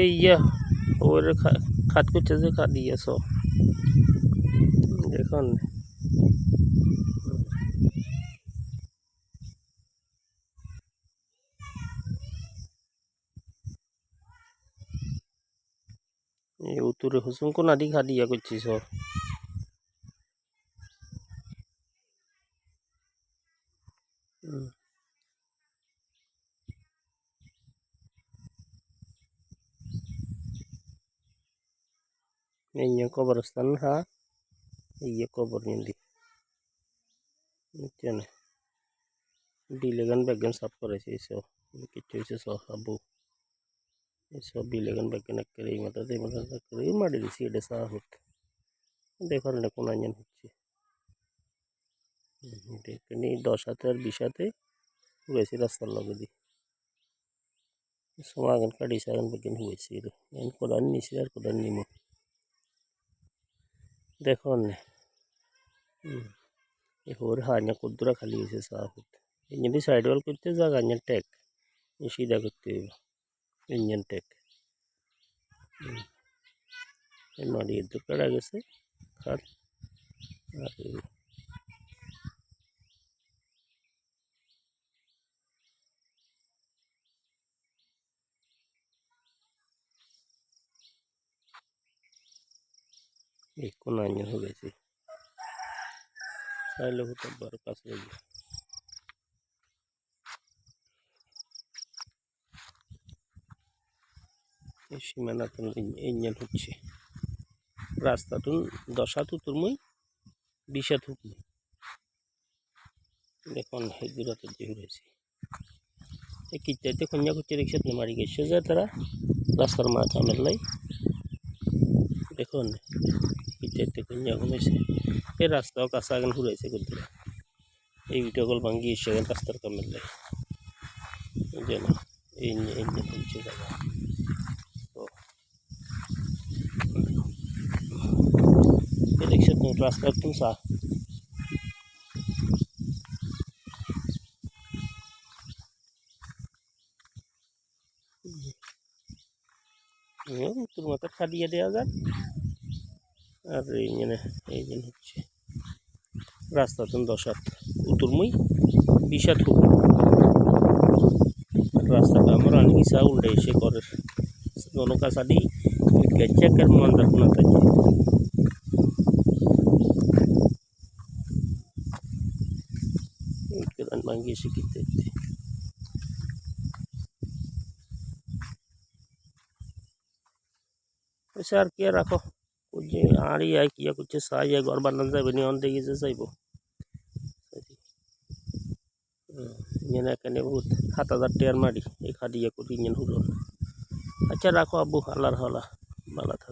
এই ওর খাত করছে যে খা দিয়েছ দেখুন এই উত্তরে হুসুম কোন আদি খা দিয়া করছিস ini kobristan ha iya kobor nyindi bukan bilegan bagian sap করেছে eso কিছু eso abu eso bilegan bagian akere mata de mata akere ಮಾಡಿ দিছি এটা সাহুত দেখার না কোন আঞ্জন হচ্ছে দেখনি 10 হাতে আর 20 হাতে হয়েছে রাস্তার লগে দি সমাগন কাটি সাগন bagian হয়েছে এন কোদান নিছি আর কোদান নিমু দেখুন এই হোর হাnya কুদরা খালি হয়েছে সাহুত যদি সাইড ওয়াল করতে জায়গা না টেক সিধা করতে হবে ইঞ্জিন টেক নড়ি দুকড়া গেছে খাট আর এই কোন আঞ্জন হয়ে গেছে চাইলে হতে বড় কাছে গিয়ে এই সীমানা তো ইঞ্জিন হচ্ছে রাস্তা তো 10 হাত উত্তরমই 20 হাত হুকমি দেখুন হেদুরাতে যে হয়েছে এই কিচ্ছাতে কন্যা করছে রিক্সাত মারি গেছে যে তারা রাস্তার মাথা মেলাই দেখুন কিচ্ছাতে কন্যা ঘুমেছে এই রাস্তাও কাঁচা গান ঘুরেছে কুদরা এই ভিডিওগুলো ভাঙ্গি সেখানে রাস্তার কাম মেলাই যেন এই হচ্ছে জায়গা তো রিক্সাত রাস্তা একদম সা তোর মাথা খাদিয়ে দেওয়া যাক আর এই দিন হচ্ছে রাস্তা তো 10 হাত উত্তরমই 20 হাত হুক রাস্তাটা আমার আনগিসা উল্টে এসে করে दोनों का साड़ी गच्चा कर मन रखना चाहिए कदन मांगी से कितने ऐसे यार क्या रखो कुछ आ रही है किया कुछ साई है गौर बनन से बनी ऑन देगी से सही वो ये ना करने बहुत हाथ आधा टेर मारी एक हाथ ये कुछ इंजन हुलो अच्छा रखो अबू अल्लाह रहा बाला था।